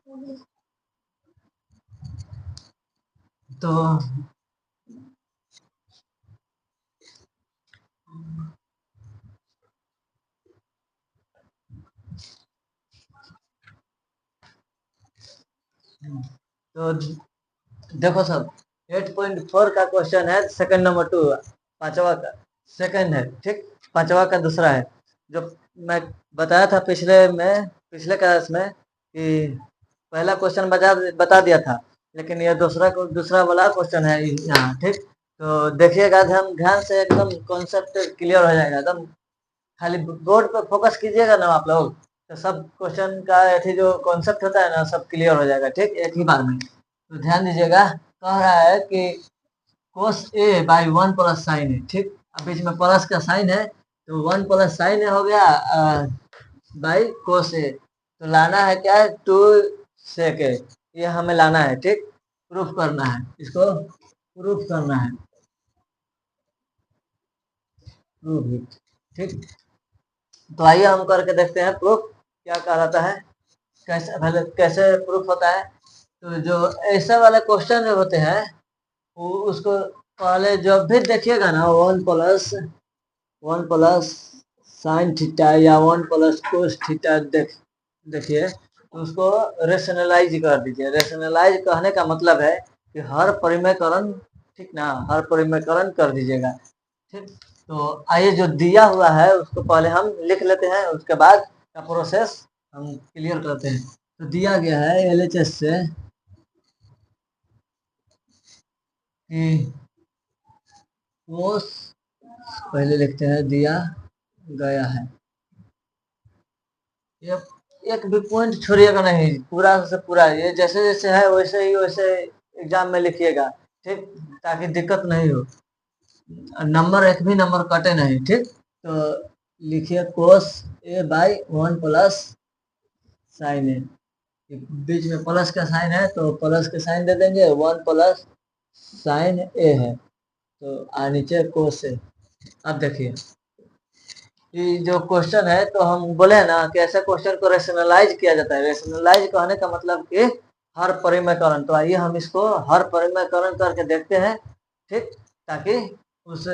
तो तो देखो सब 8.4 का क्वेश्चन है, सेकंड नंबर 2, पांचवा का सेकंड है, ठीक। पांचवा का दूसरा है। जो मैं बताया था पिछले क्लास में कि पहला क्वेश्चन बता दिया था, लेकिन ये दूसरा वाला क्वेश्चन है यहाँ, ठीक। तो देखिएगा, ध्यान ध्यान से, एकदम कॉन्सेप्ट क्लियर हो जाएगा एकदम। खाली बोर्ड पर फोकस कीजिएगा ना आप लोग, तो सब क्वेश्चन का ऐसे जो कॉन्सेप्ट होता है ना, सब क्लियर हो जाएगा, ठीक, एक ही बार में। तो ध्यान दीजिएगा, कह रहा है कि cos a by 1 plus sign है, ठीक। अब बीच में प्लस का साइन है, तो 1 प्लस साइन हो गया बाई cos a। तो लाना है क्या है, 2 sec a, ये हमें लाना है, ठीक। प्रूफ करना है, इसको प्रूफ करना है, प्रूफ, ठीक। तो आइए हम करके देखते हैं प्रूफ क्या कहलाता है, कैसे पहले कैसे प्रूफ होता है। तो जो ऐसे वाले क्वेश्चन जो होते हैं, वो उसको पहले जब भी देखिएगा ना, 1 प्लस साइन थीटा या 1 प्लस कोस थीटा देखिए, तो उसको रेशनलाइज कर दीजिए। रेशनलाइज कहने का मतलब है कि हर परिमेयकरण, ठीक ना, हर परिमेयकरण कर दीजिएगा, ठीक। तो आइए, जो दिया हुआ है उसको पहले हम लिख लेते हैं, उसके बाद का प्रोसेस हम क्लियर करते हैं। तो दिया गया है एलएचएस से कि कोस, पहले लिखते हैं, दिया गया है, ये एक भी पॉइंट छोड़िएगा नहीं, पूरा से पूरा, ये जैसे जैसे है वैसे ही वैसे एग्जाम में लिखिएगा, ठीक, ताकि दिक्कत नहीं हो, नंबर एक भी नंबर कटे नहीं, ठीक। तो लिखिए कोस ए बाई 1 प्लस साइन ए, बीच में प्लस का साइन है तो प्लस के साइन दे देंगे, 1 प्लस साइन ए है, तो नीचे कोस ए। अब देखिए, ये जो क्वेश्चन है, तो हम बोले हैं ना कि ऐसे क्वेश्चन को रेशनलाइज किया जाता है। रेशनलाइज कहने का मतलब कि हर परिमेयकरण। तो आइए हम इसको हर परिमेयकरण करके देखते हैं, ठीक, ताकि उस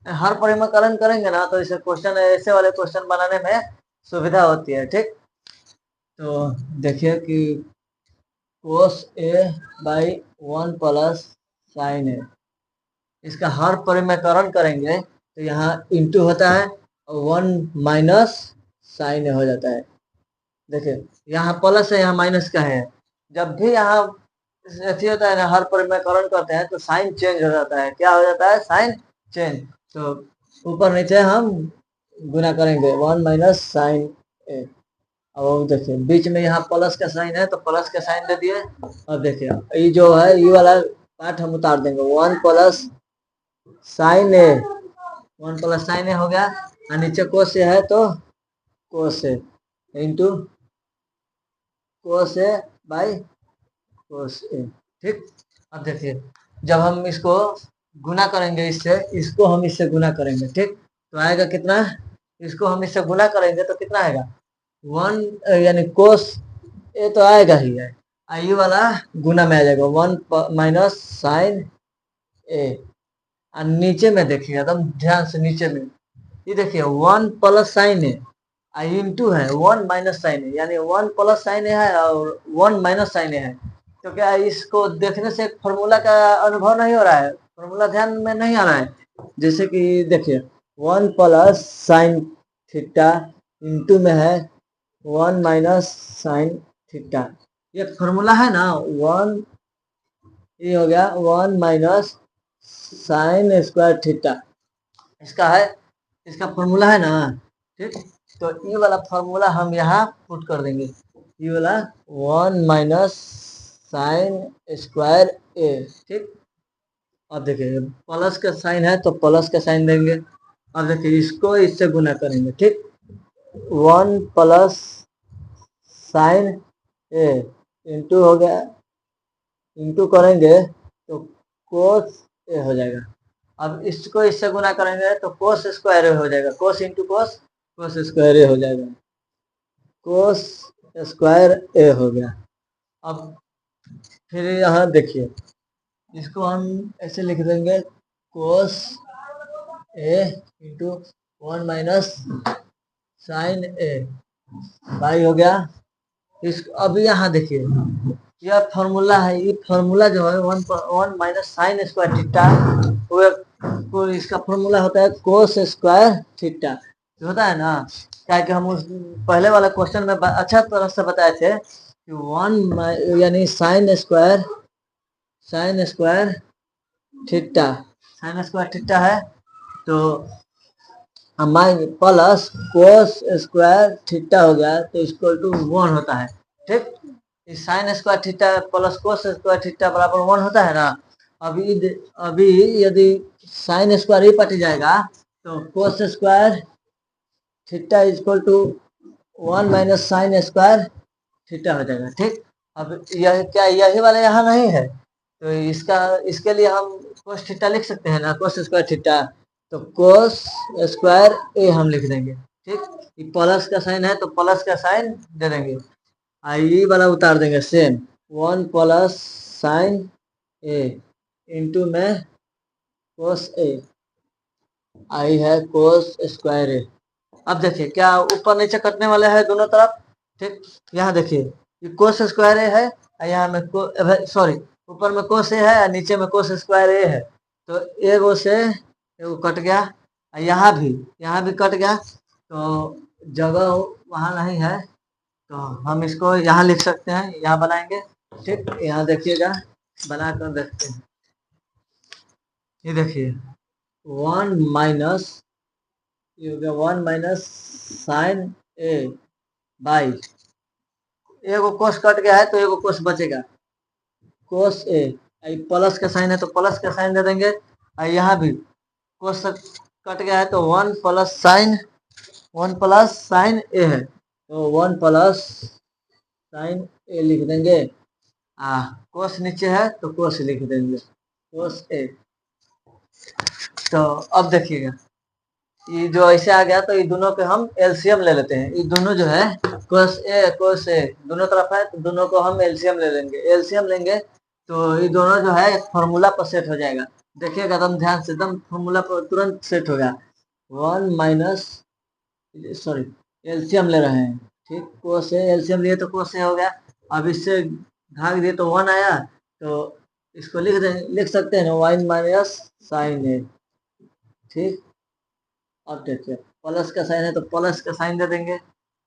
हर परिमेयकरण करेंगे ना, तो इसे क्वेश्चन, ऐसे वाले क्वेश्चन बनाने में सुविधा होती है, ठीक। तो देखिए कि कोस ए बाई 1 प्लस साइन ए, इसका हर परिमेयकरण करेंगे तो यहाँ इंटू होता है, और 1 माइनस साइन हो जाता है। देखिए, यहाँ प्लस है, यहाँ माइनस का है। जब भी यहाँ ऐसी होता है ना, हर परिमेयकरण करते हैं तो साइन चेंज हो जाता है। क्या हो जाता है, साइन चेंज। तो ऊपर नीचे हम गुना करेंगे, 1 माइनस साइन ए। अब देखिए, बीच में यहाँ प्लस का साइन है तो प्लस का साइन दे दिए। अब देखिए, ये जो है, ये वाला पार्ट हम उतार देंगे, 1 प्लस साइन ए, 1 प्लस साइन ए हो गया, और नीचे कोस ए है तो कोस ए इंटू कोस ए बाई कोस ए, ठीक। अब देखिए, जब हम इसको गुना करेंगे, इसको हम इससे गुना करेंगे, ठीक, तो आएगा कितना, इसको हम इससे गुना करेंगे तो कितना आएगा, 1, यानी कोस ए तो आएगा ही है, आई वाला गुना में आ जाएगा, 1 माइनस साइन ए। और नीचे में देखिए, एकदम ध्यान से नीचे में, ये देखिए 1 प्लस साइन ए, इंटू है 1 माइनस साइन ए, यानी 1 प्लस साइन ए है और 1 माइनस साइन ए है। तो क्या इसको देखने से एक फॉर्मूला का अनुभव नहीं हो रहा है, फॉर्मूला ध्यान में नहीं आ रहा है। जैसे कि देखिए, 1 प्लस साइन थीटा इंटू में है 1 माइनस साइन थीटा, ये फॉर्मूला है ना, 1, ये हो गया 1 माइनस साइन स्क्वायर थीटा, इसका है, इसका फॉर्मूला है ना, ठीक। तो ये वाला फॉर्मूला हम यहाँ पुट कर देंगे, ये वाला 1 माइनस साइन स्क्वायर ए, ठीक। अब देखिए, प्लस का साइन है तो प्लस का साइन देंगे। अब देखिए, इसको इससे गुना करेंगे, ठीक, 1 प्लस साइन ए इंटू हो गया, इंटू करेंगे तो कोस ए हो जाएगा। अब इसको इससे गुना करेंगे तो कोस स्क्वायर ए हो जाएगा, कोस इंटू कोस, कोस स्क्वायर ए हो जाएगा, कोस स्क्वायर ए हो गया। अब फिर यहाँ देखिए, इसको हम ऐसे लिख देंगे कोस ए इंटू 1 - साइन ए बाई हो गया। इस अब यहाँ देखिए, यह फॉर्मूला है, ये फॉर्मूला जो है 1 - साइन स्क्वायर थीटा, वो इसका फॉर्मूला होता है कोस स्क्वायर थीटा, होता है ना। क्या कि हम उस पहले वाला क्वेश्चन में अच्छा तरह से बताए थे कि 1 यानी sign square theta, sign square theta है तो प्लस कोस स्क्वायर थीटा हो गया तो इक्वल टू 1 होता है। ठीक, इस sign square theta plus cos square theta बराबर 1 होता है ना। अभी यदि साइन स्क्वायर ही पट जाएगा तो cos square theta equal to 1 - sine square theta हो जाएगा। ठीक, अब यह क्या यही वाला यहाँ नहीं है तो इसके लिए हम कोस थीटा लिख सकते हैं ना, कोस स्क्वायर थीटा, तो कोस स्क्वायर ए हम लिख देंगे। ठीक, ये प्लस का साइन है तो प्लस का साइन दे देंगे, आई वाला उतार देंगे सेम 1 + साइन ए इंटू में कोस ए, आई है कोस स्क्वायर ए। अब देखिए क्या ऊपर नीचे कटने वाले हैं दोनों तरफ। ठीक, यहाँ देखिए ये कोस स्क्वायर ए है, यहाँ में सॉरी ऊपर में कोस ए है और नीचे में कोस स्क्वायर ए है, तो एगो से एगो कट गया, यहाँ भी कट गया, तो जगह वहाँ नहीं है तो हम इसको यहाँ लिख सकते हैं, यहाँ बनाएंगे। ठीक, यहाँ देखिएगा बना कर देखते हैं, ये देखिए 1 - ये हो गया 1 - साइन ए बाई, एगो कोस कट गया है तो एगो कोस बचेगा, कोस ए, प्लस का साइन है तो प्लस का साइन दे देंगे, और यहाँ भी कोस कट गया है तो 1 + साइन ए है तो 1 + साइन ए लिख देंगे। कोस नीचे है तो कोस लिख देंगे, कोस ए। तो अब देखिएगा ये जो ऐसे आ गया तो ये दोनों के हम एलसीएम ले लेते हैं, ये दोनों जो है कोस ए दोनों तरफ है तो दोनों को हम एलसीएम ले लेंगे। एलसीएम लेंगे तो ये दोनों जो है एक फॉर्मूला पर सेट हो जाएगा। देखिएगा एकदम ध्यान से, एकदम फॉर्मूला पर तुरंत सेट हो गया। 1 - सॉरी एलसीएम ले रहे हैं। ठीक, कोस ए एलसीएम लिए तो कोस ए हो गया, अब इससे भाग दिए तो 1 आया, तो इसको लिख सकते हैं ना 1 - साइन ए। ठीक, अब देखिए प्लस का साइन है तो प्लस का साइन दे देंगे,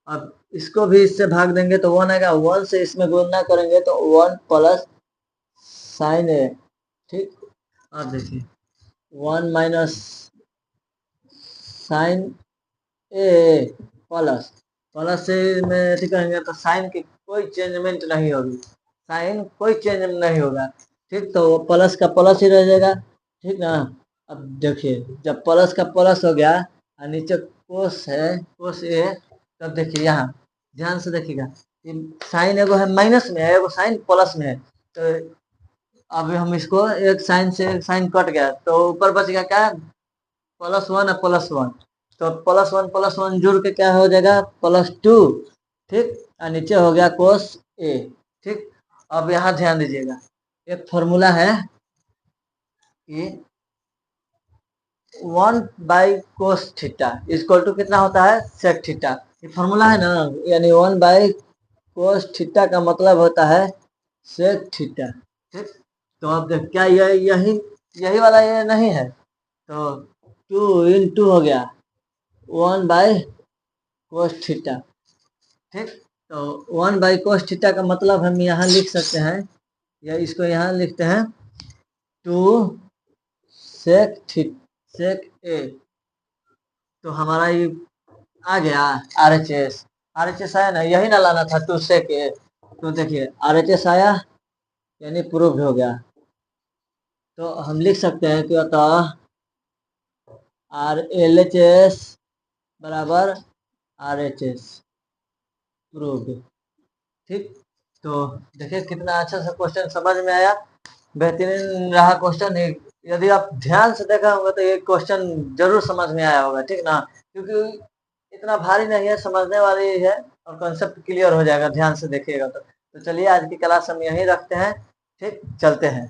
अब इसको भी इससे भाग देंगे तो 1 आएगा, 1 से इसमें गुणा करेंगे तो 1 + साइन ए। ठीक, अब देखिए 1 - साइन ए प्लस प्लस से में करेंगे तो साइन की कोई चेंजमेंट नहीं होगी, साइन कोई चेंज नहीं होगा। ठीक, तो प्लस का प्लस ही रह जाएगा। ठीक ना, अब देखिए जब प्लस का प्लस हो गया और नीचे कोस है कोस ए, तब देखिए यहाँ ध्यान से देखिएगा साइन एगो है माइनस में है, एगो साइन प्लस में है, तो अब हम इसको एक साइन से एक साइन कट गया तो ऊपर बच गया क्या, +1 और +1, तो +1 जुड़ के क्या हो जाएगा +2। ठीक, और नीचे हो गया कोस ए। ठीक, अब यहाँ ध्यान दीजिएगा एक फॉर्मूला है कि 1/cos थीटा इक्वल टू कितना होता है सेक थीटा, ये फॉर्मूला है ना, यानी 1/cos थीटा का मतलब होता है सेक थीटा। ठीक, तो अब देख क्या यही वाला ये नहीं है तो 2 × हो गया 1/cos थीटा। ठीक, तो 1/cos थीटा का मतलब हम यहाँ लिख सकते हैं, या इसको यहाँ लिखते हैं 2 सेक ए, तो हमारा ये आ गया RHS आया ना, यही ना लाना था 2 सेक ए, तो देखिए RHS आया यानी प्रूफ हो गया, तो हम लिख सकते हैं कि अतः LHS बराबर RHS प्रूफ। ठीक, तो देखिए कितना अच्छा सा क्वेश्चन समझ में आया, बेहतरीन रहा क्वेश्चन। यदि आप ध्यान से देखा होगा तो ये क्वेश्चन जरूर समझ में आया होगा। ठीक ना, क्योंकि इतना भारी नहीं है, समझने वाली है और कॉन्सेप्ट क्लियर हो जाएगा ध्यान से देखिएगा तो। तो चलिए आज की क्लास हम यहीं रखते हैं। ठीक, चलते हैं।